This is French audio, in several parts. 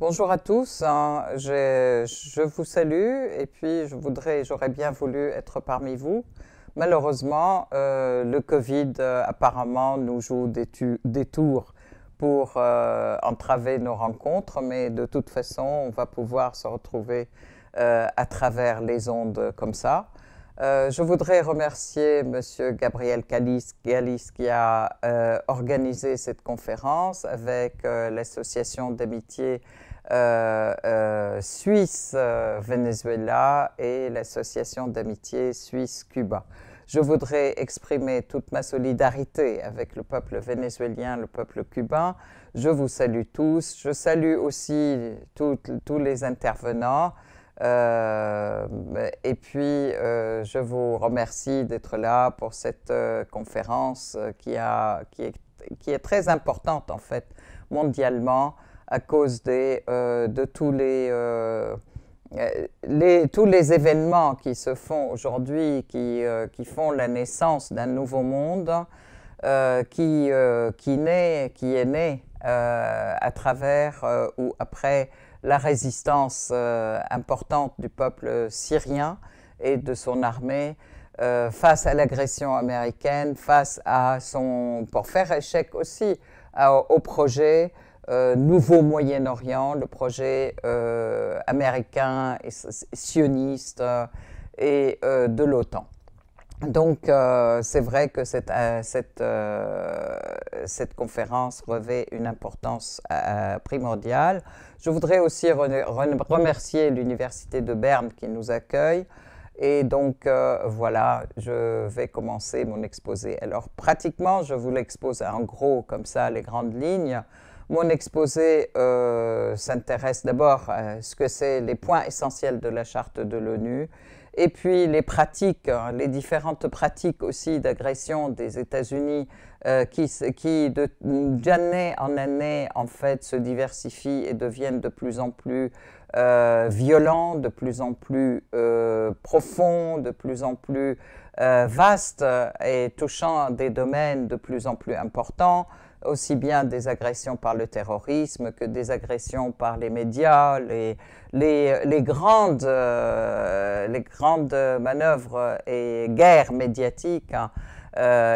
Bonjour à tous, je vous salue et puis j'aurais bien voulu être parmi vous. Malheureusement, le Covid apparemment nous joue des tours pour entraver nos rencontres, mais de toute façon, on va pouvoir se retrouver à travers les ondes comme ça. Je voudrais remercier Monsieur Gabriel Galis qui a organisé cette conférence avec l'association d'amitié Suisse-Venezuela et l'association d'amitié Suisse-Cuba. Je voudrais exprimer toute ma solidarité avec le peuple vénézuélien, le peuple cubain. Je vous salue tous. Je salue aussi tous les intervenants. Et puis, je vous remercie d'être là pour cette conférence qui est très importante, en fait, mondialement, à cause de tous les événements qui se font aujourd'hui, qui font la naissance d'un nouveau monde, qui est né à travers ou après la résistance importante du peuple syrien et de son armée face à l'agression américaine, pour faire échec aussi au projet nouveau Moyen-Orient, le projet américain et sioniste et de l'OTAN. Donc, c'est vrai que cette conférence revêt une importance primordiale. Je voudrais aussi remercier l'Université de Berne qui nous accueille. Et donc, voilà, je vais commencer mon exposé. Alors, pratiquement, je vous l'expose en gros, comme ça, les grandes lignes. Mon exposé s'intéresse d'abord à ce que c'est les points essentiels de la Charte de l'ONU, et puis les pratiques, les différentes pratiques aussi d'agression des États-Unis qui d'année en année en fait se diversifient et deviennent de plus en plus violents, de plus en plus profonds, de plus en plus vastes et touchant des domaines de plus en plus importants, aussi bien des agressions par le terrorisme que des agressions par les médias, les grandes manœuvres et guerres médiatiques, hein,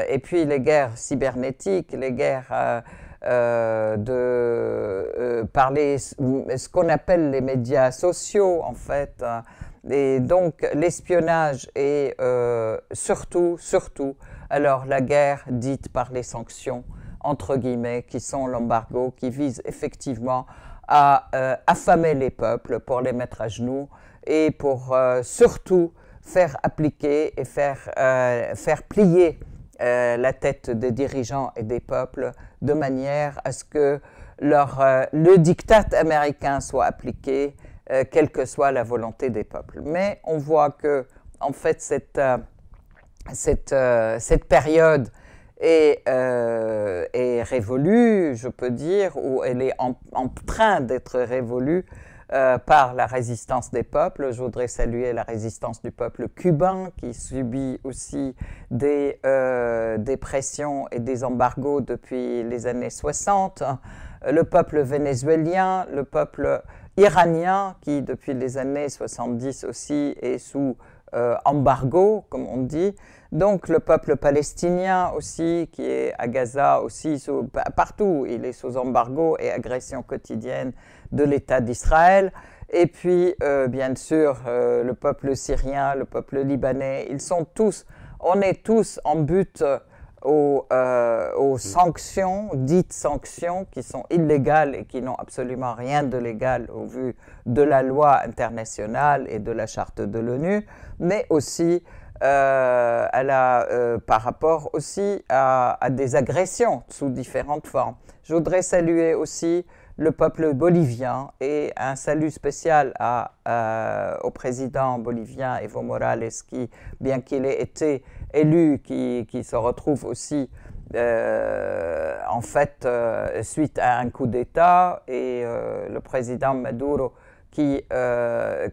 et puis les guerres cybernétiques, les guerres par ce qu'on appelle les médias sociaux, en fait. Et donc l'espionnage et surtout, alors la guerre dite par les sanctions, entre guillemets, qui sont l'embargo, qui visent effectivement à affamer les peuples pour les mettre à genoux et pour surtout faire appliquer et faire plier la tête des dirigeants et des peuples de manière à ce que le diktat américain soit appliqué, quelle que soit la volonté des peuples. Mais on voit que, en fait, cette période est révolue, je peux dire, ou elle est en train d'être révolue par la résistance des peuples. Je voudrais saluer la résistance du peuple cubain qui subit aussi des pressions et des embargos depuis les années 60, le peuple vénézuélien, le peuple iranien qui depuis les années 70 aussi est sous embargo, comme on dit. Donc le peuple palestinien aussi, qui est à Gaza aussi, partout, il est sous embargo et agression quotidienne de l'État d'Israël. Et puis, bien sûr, le peuple syrien, le peuple libanais, on est tous en but aux sanctions, dites sanctions, qui sont illégales et qui n'ont absolument rien de légal au vu de la loi internationale et de la charte de l'ONU, mais aussi par rapport aussi à des agressions sous différentes formes. Je voudrais saluer aussi le peuple bolivien et un salut spécial au président bolivien Evo Morales qui, bien qu'il ait été élu, qui se retrouve aussi en fait suite à un coup d'État, et le président Maduro qui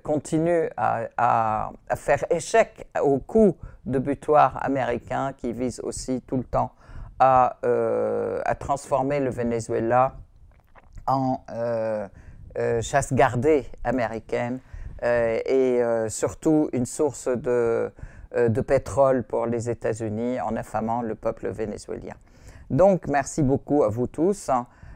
continue à faire échec au coup de butoir américain qui vise aussi tout le temps à transformer le Venezuela en chasse gardée américaine et surtout une source de pétrole pour les États-Unis en affamant le peuple vénézuélien. Donc, merci beaucoup à vous tous.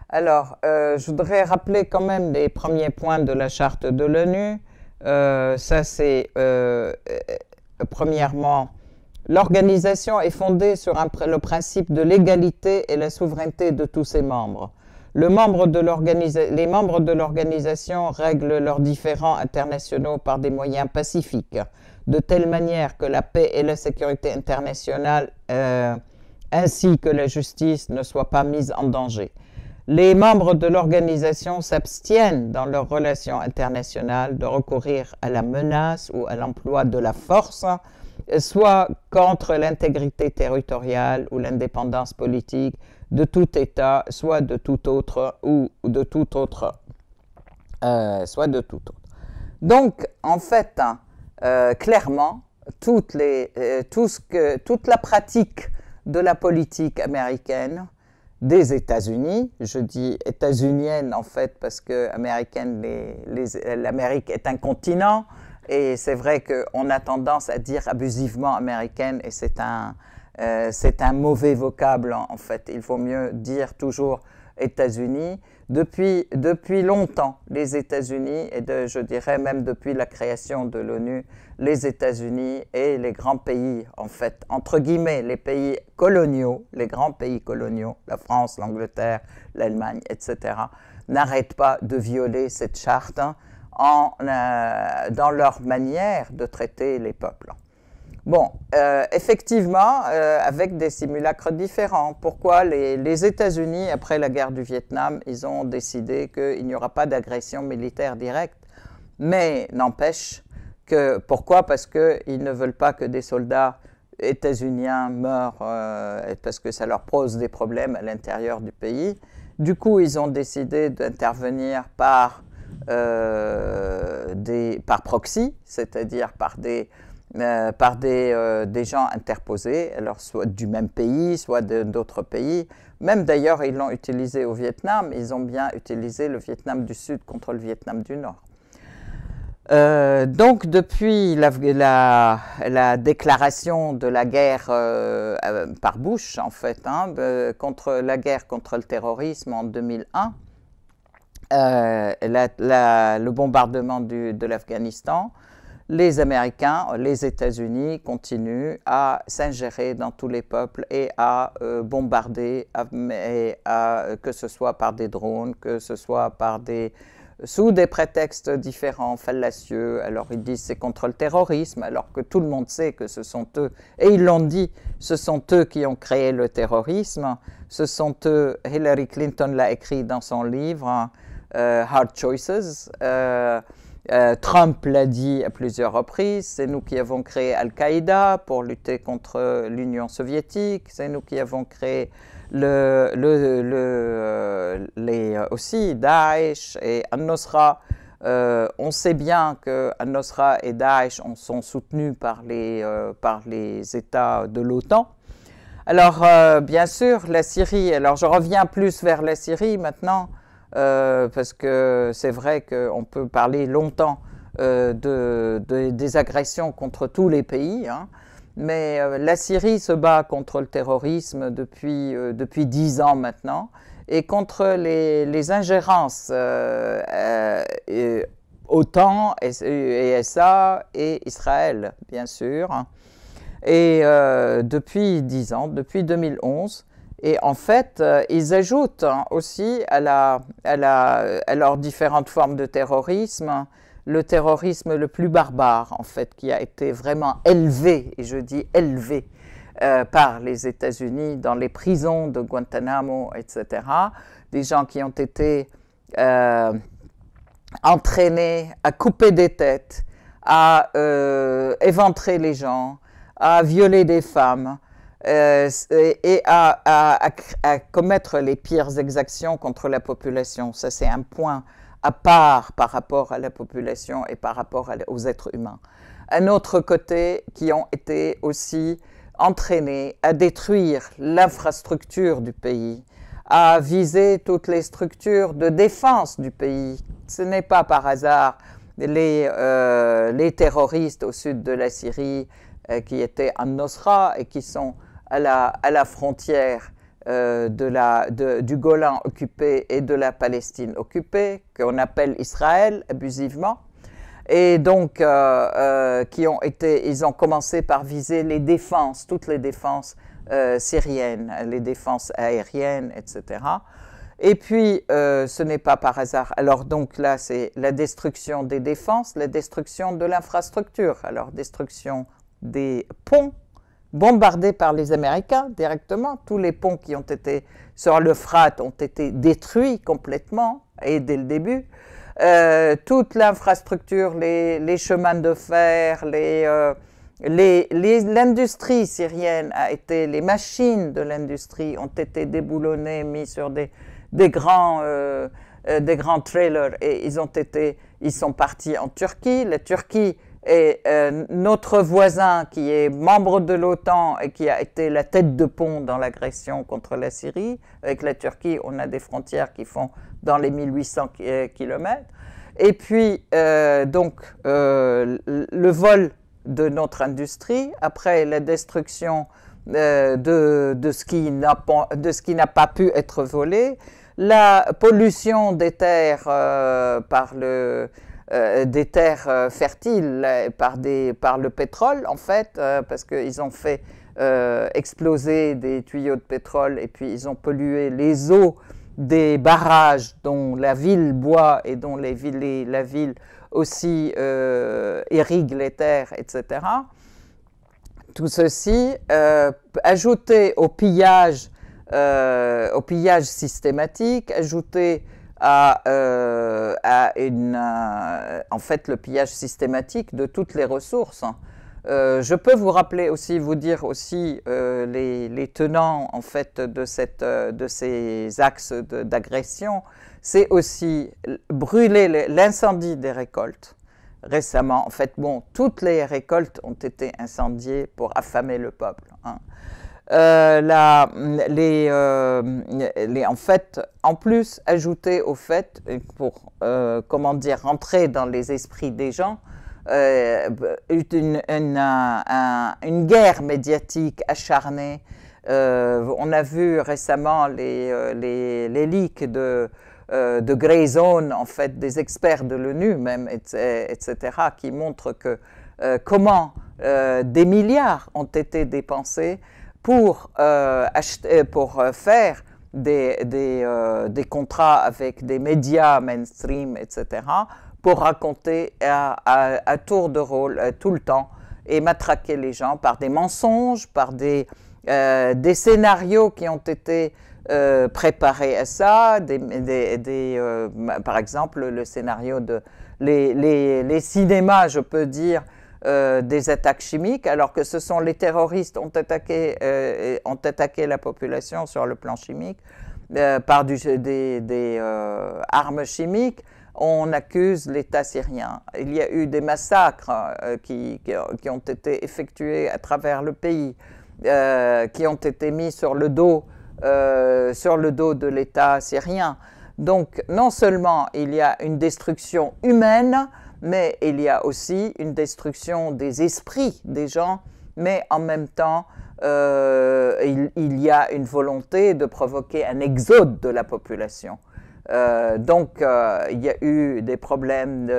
Alors, je voudrais rappeler quand même les premiers points de la charte de l'ONU. Ça, c'est premièrement, l'organisation est fondée sur le principe de l'égalité et la souveraineté de tous ses membres. Les membres de l'organisation règlent leurs différends internationaux par des moyens pacifiques, de telle manière que la paix et la sécurité internationale ainsi que la justice ne soient pas mises en danger. Les membres de l'organisation s'abstiennent dans leurs relations internationales de recourir à la menace ou à l'emploi de la force, soit contre l'intégrité territoriale ou l'indépendance politique de tout État, soit de tout autre. Donc, en fait, clairement, toute la pratique de la politique américaine, des États-Unis, je dis états-unienne en fait parce que l'Amérique est un continent et c'est vrai qu'on a tendance à dire abusivement américaine et c'est un mauvais vocable en fait. Il vaut mieux dire toujours États-Unis. Depuis longtemps, les États-Unis, et je dirais même depuis la création de l'ONU, les États-Unis et les grands pays, en fait, entre guillemets, les pays coloniaux, les grands pays coloniaux, la France, l'Angleterre, l'Allemagne, etc., n'arrêtent pas de violer cette charte dans leur manière de traiter les peuples. Bon, effectivement, avec des simulacres différents. Pourquoi les États-Unis, après la guerre du Vietnam, ils ont décidé qu'il n'y aura pas d'agression militaire directe. Mais n'empêche que, pourquoi? Parce qu'ils ne veulent pas que des soldats états-uniens meurent, parce que ça leur pose des problèmes à l'intérieur du pays. Du coup, ils ont décidé d'intervenir par proxy, c'est-à-dire par des gens interposés, alors soit du même pays, soit d'autres pays. Même d'ailleurs, ils l'ont utilisé au Vietnam, ils ont bien utilisé le Vietnam du Sud contre le Vietnam du Nord. Donc, depuis la déclaration de la guerre par Bush, en fait, contre la guerre contre le terrorisme en 2001, le bombardement de l'Afghanistan, les Américains, les États-Unis continuent à s'ingérer dans tous les peuples et à bombarder, que ce soit par des drones, que ce soit sous des prétextes différents, fallacieux. Alors ils disent c'est contre le terrorisme, alors que tout le monde sait que ce sont eux, et ils l'ont dit, ce sont eux qui ont créé le terrorisme, ce sont eux, Hillary Clinton l'a écrit dans son livre, Hard Choices, Trump l'a dit à plusieurs reprises, c'est nous qui avons créé Al-Qaïda pour lutter contre l'Union soviétique, c'est nous qui avons créé aussi Daesh et Al-Nusra. On sait bien que Al-Nusra et Daesh sont soutenus par les États de l'OTAN. Alors, bien sûr, la Syrie, alors je reviens plus vers la Syrie maintenant, parce que c'est vrai qu'on peut parler longtemps des agressions contre tous les pays, mais la Syrie se bat contre le terrorisme depuis 10 ans maintenant, et contre les ingérences OTAN, ESA et Israël, bien sûr, et depuis 10 ans, depuis 2011. Et en fait, ils ajoutent aussi à leurs différentes formes de terrorisme, le terrorisme le plus barbare, en fait, qui a été vraiment élevé, et je dis élevé, par les États-Unis dans les prisons de Guantanamo, etc. Des gens qui ont été entraînés à couper des têtes, à éventrer les gens, à violer des femmes, et à commettre les pires exactions contre la population. Ça, c'est un point à part par rapport à la population et par rapport aux êtres humains. Un autre côté, qui ont été aussi entraînés à détruire l'infrastructure du pays, a visé toutes les structures de défense du pays. Ce n'est pas par hasard les terroristes au sud de la Syrie qui étaient en Nosra et qui sont à la frontière du Golan occupé et de la Palestine occupée, qu'on appelle Israël abusivement. Et donc, ils ont commencé par viser les défenses, toutes les défenses syriennes, les défenses aériennes, etc. Et puis, ce n'est pas par hasard. Alors, donc là, c'est la destruction des défenses, la destruction de l'infrastructure. Alors, destruction des ponts, bombardés par les Américains directement. Tous les ponts qui ont été sur l'Euphrate ont été détruits complètement, et dès le début. Toute l'infrastructure, les chemins de fer, l'industrie syrienne a été, les machines de l'industrie ont été déboulonnées, mis sur des grands trailers, et ils sont partis en Turquie. La Turquie est notre voisin qui est membre de l'OTAN et qui a été la tête de pont dans l'agression contre la Syrie. Avec la Turquie, on a des frontières qui font dans les 1800 kilomètres. Et puis, le vol de notre industrie, après la destruction de ce qui n'a pas pu être volé, la pollution des terres des terres fertiles par le pétrole, en fait, parce qu'ils ont fait exploser des tuyaux de pétrole et puis ils ont pollué les eaux des barrages dont la ville boit et dont la ville aussi irrigue les terres, etc. Tout ceci, ajouté au pillage systématique, ajouté en fait le pillage systématique de toutes les ressources. Je peux vous dire aussi les tenants en fait de ces axes d'agression. C'est aussi brûler l'incendie des récoltes. Récemment, en fait, toutes les récoltes ont été incendiées pour affamer le peuple. Hein. En fait, en plus, ajouter au fait, pour rentrer dans les esprits des gens, une guerre médiatique acharnée. On a vu récemment les leaks de Grey Zone, en fait, des experts de l'ONU même, etc., qui montrent que comment des milliards ont été dépensés pour faire des contrats avec des médias mainstream, etc., pour raconter à tour de rôle tout le temps et matraquer les gens par des mensonges, par des scénarios qui ont été préparés à ça, par exemple le scénario les cinémas, je peux dire, des attaques chimiques, alors que ce sont les terroristes ont attaqué la population sur le plan chimique par des armes chimiques. On accuse l'État syrien. Il y a eu des massacres qui ont été effectués à travers le pays, qui ont été mis sur le dos de l'État syrien. Donc, non seulement il y a une destruction humaine, mais il y a aussi une destruction des esprits des gens, mais en même temps, il y a une volonté de provoquer un exode de la population. Donc, il y a eu des problèmes,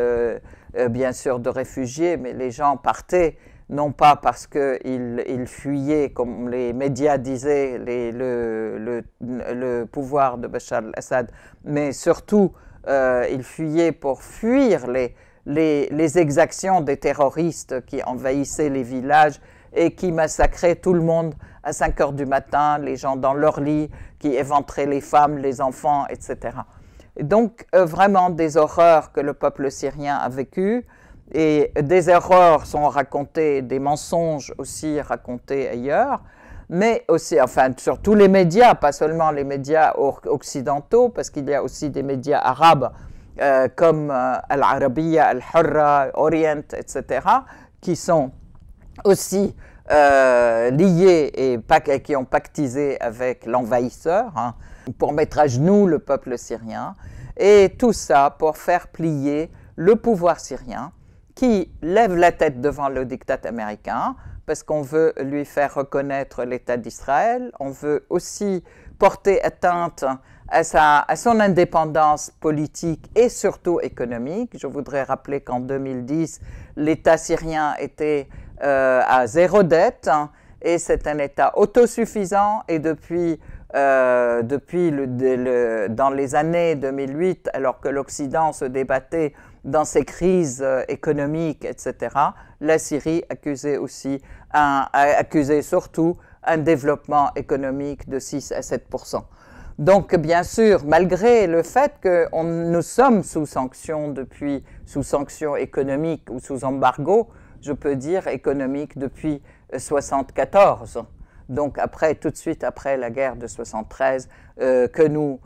bien sûr, de réfugiés, mais les gens partaient, non pas parce qu'ils fuyaient, comme les médias disaient, le pouvoir de Bachar al-Assad, mais surtout, ils fuyaient pour fuir les exactions des terroristes qui envahissaient les villages et qui massacraient tout le monde à 5 heures du matin, les gens dans leur lit, qui éventraient les femmes, les enfants, etc. Et donc, vraiment des horreurs que le peuple syrien a vécues, et des erreurs sont racontées, des mensonges aussi racontés ailleurs, mais aussi, enfin, sur tous les médias, pas seulement les médias occidentaux, parce qu'il y a aussi des médias arabes, comme Al-Arabiya, Al-Hurra, Orient, etc., qui sont aussi liés et qui ont pactisé avec l'envahisseur. Hein. pour mettre à genoux le peuple syrien, et tout ça pour faire plier le pouvoir syrien qui lève la tête devant le diktat américain parce qu'on veut lui faire reconnaître l'État d'Israël, on veut aussi porter atteinte à son indépendance politique et surtout économique. Je voudrais rappeler qu'en 2010, l'État syrien était à zéro dette et c'est un État autosuffisant et depuis dans les années 2008, alors que l'Occident se débattait dans ses crises économiques, etc., la Syrie accusait surtout un développement économique de 6 à 7%. Donc, bien sûr, malgré le fait que nous sommes sous sanctions économiques ou sous embargo, je peux dire économique depuis 1974. Donc, tout de suite après la guerre de 1973, que nous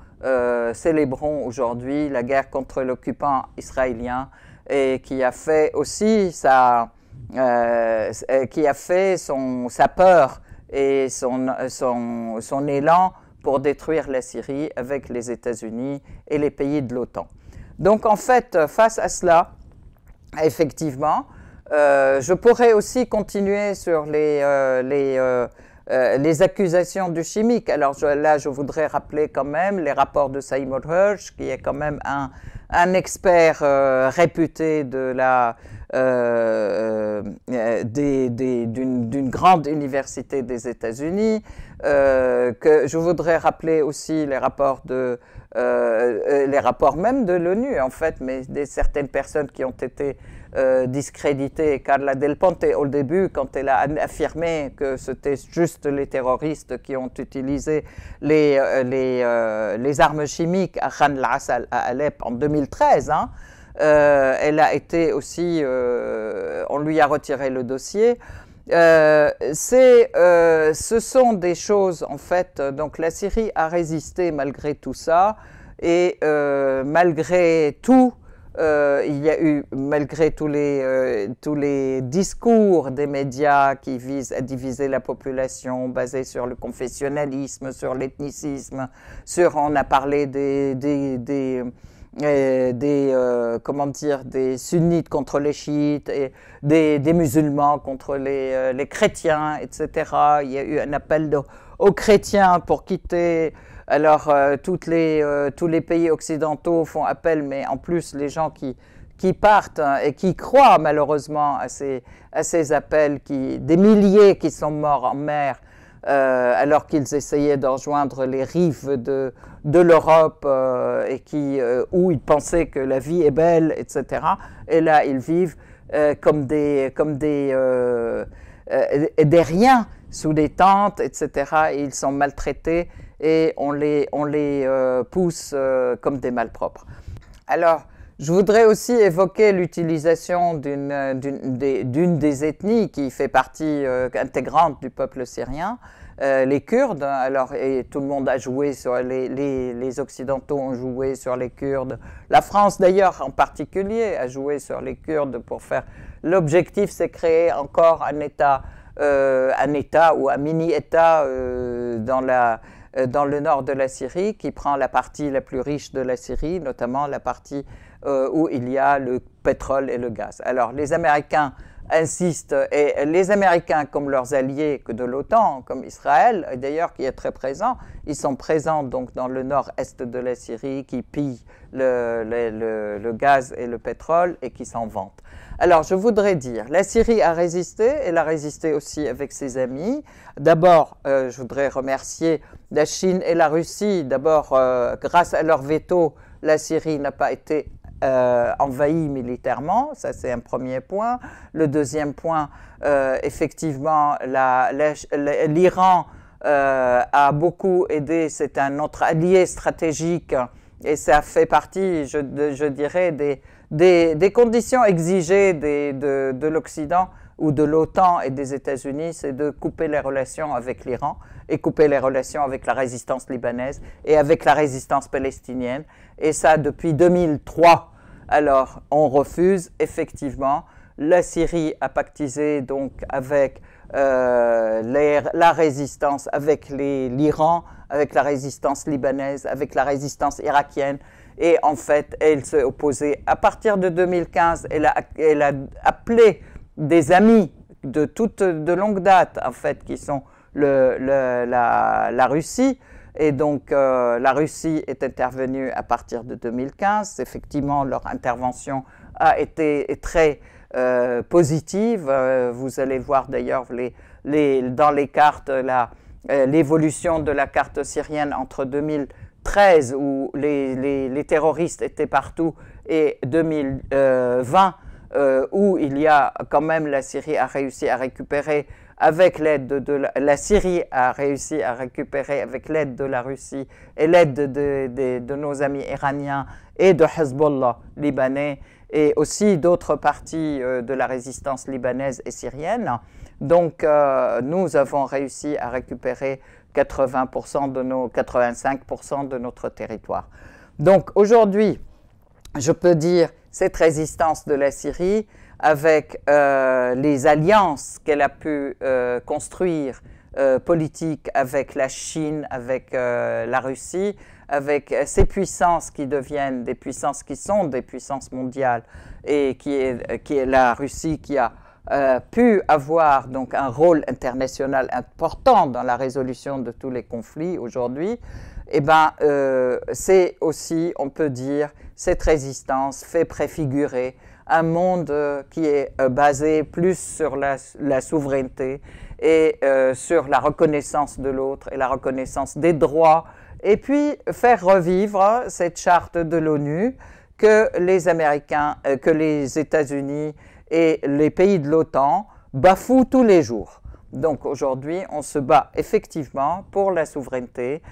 célébrons aujourd'hui, la guerre contre l'occupant israélien, et qui a fait aussi sa peur et son élan pour détruire la Syrie avec les États-Unis et les pays de l'OTAN. Donc, en fait, face à cela, effectivement, je pourrais aussi continuer sur les accusations du chimique. Alors là, je voudrais rappeler quand même les rapports de Seymour Hersh, qui est quand même un expert réputé d'une grande université des États-Unis. Que je voudrais rappeler aussi les rapports même de l'ONU, en fait, mais certaines personnes qui ont été discréditées. Carla Del Ponte, au début, quand elle a affirmé que c'était juste les terroristes qui ont utilisé les armes chimiques à Khan al-Assal à Alep en 2013, elle a été aussi, on lui a retiré le dossier. Ce sont des choses, en fait, donc la Syrie a résisté malgré tout ça, et malgré tout, il y a eu, malgré tous les discours des médias qui visent à diviser la population, basés sur le confessionnalisme, sur l'ethnicisme, on a parlé des sunnites contre les chiites et des musulmans contre les chrétiens, etc. Il y a eu un appel aux chrétiens pour quitter. Alors, tous les pays occidentaux font appel, mais en plus, les gens qui partent et qui croient malheureusement à ces appels, des milliers qui sont morts en mer, alors qu'ils essayaient de rejoindre les rives de l'Europe où ils pensaient que la vie est belle, etc. Et là, ils vivent comme des riens sous des tentes, etc. Et ils sont maltraités et on les pousse comme des malpropres. Alors, je voudrais aussi évoquer l'utilisation d'une des ethnies qui fait partie intégrante du peuple syrien, les Kurdes. Alors, et tout le monde a joué sur les Occidentaux ont joué sur les Kurdes. La France, d'ailleurs, en particulier, a joué sur les Kurdes pour faire. L'objectif, c'est créer encore un État ou un mini-État dans le nord de la Syrie, qui prend la partie la plus riche de la Syrie, notamment la partie où il y a le pétrole et le gaz. Alors, les Américains insistent, et les Américains comme leurs alliés de l'OTAN, comme Israël, d'ailleurs, qui est très présent, ils sont présents donc dans le nord-est de la Syrie, qui pillent le gaz et le pétrole et qui s'en vantent. Alors, je voudrais dire, la Syrie a résisté, elle a résisté aussi avec ses amis. D'abord, je voudrais remercier la Chine et la Russie. D'abord, grâce à leur veto, la Syrie n'a pas été envahie militairement, ça c'est un premier point. Le deuxième point, effectivement, l'Iran a beaucoup aidé, c'est un autre allié stratégique et ça fait partie, je dirais, des conditions exigées de l'Occident ou de l'OTAN et des États-Unis, c'est de couper les relations avec l'Iran et couper les relations avec la résistance libanaise et avec la résistance palestinienne. Et ça, depuis 2003. Alors, on refuse, effectivement. La Syrie a pactisé donc avec la résistance avec l'Iran, avec la résistance libanaise, avec la résistance irakienne. Et en fait, elle s'est opposée. À partir de 2015, elle a appelé des amis de longue date, en fait, qui sont la Russie. Et donc, la Russie est intervenue à partir de 2015. Effectivement, leur intervention a été très positive. Vous allez voir d'ailleurs dans les cartes l'évolution de la carte syrienne entre 2013, où les terroristes étaient partout, et 2020, où il y a quand même la Syrie a réussi à récupérer avec l'aide la Syrie a réussi à récupérer avec l'aide de la Russie et l'aide de nos amis iraniens et de Hezbollah libanais et aussi d'autres parties de la résistance libanaise et syrienne. Donc nous avons réussi à récupérer 85% de notre territoire. Donc aujourd'hui, je peux dire cette résistance de la Syrie avec les alliances qu'elle a pu construire politiques avec la Chine, avec la Russie, avec ces puissances qui deviennent des puissances qui sont des puissances mondiales et qui est la Russie qui a pu avoir donc un rôle international important dans la résolution de tous les conflits aujourd'hui. Eh bien, c'est aussi, on peut dire, cette résistance fait préfigurer un monde qui est basé plus sur la souveraineté et sur la reconnaissance de l'autre et la reconnaissance des droits, et puis faire revivre cette charte de l'ONU que les Américains, que les États-Unis et les pays de l'OTAN bafouent tous les jours. Donc aujourd'hui, on se bat effectivement pour la souveraineté,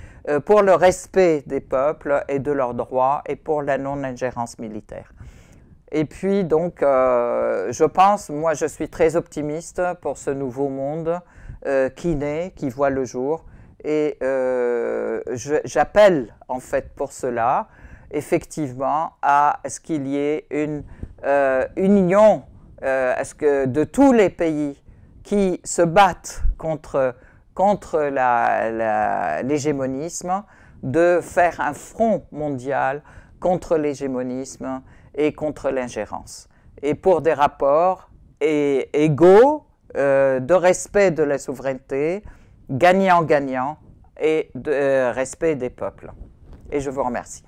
pour le respect des peuples et de leurs droits et pour la non-ingérence militaire. Et puis donc, je pense, moi je suis très optimiste pour ce nouveau monde qui naît, qui voit le jour. Et j'appelle en fait pour cela, effectivement, à ce qu'il y ait une union de tous les pays qui se battent contre l'hégémonisme, de faire un front mondial contre l'hégémonisme et contre l'ingérence. Et pour des rapports égaux, de respect de la souveraineté, gagnant-gagnant, et de respect des peuples. Et je vous remercie.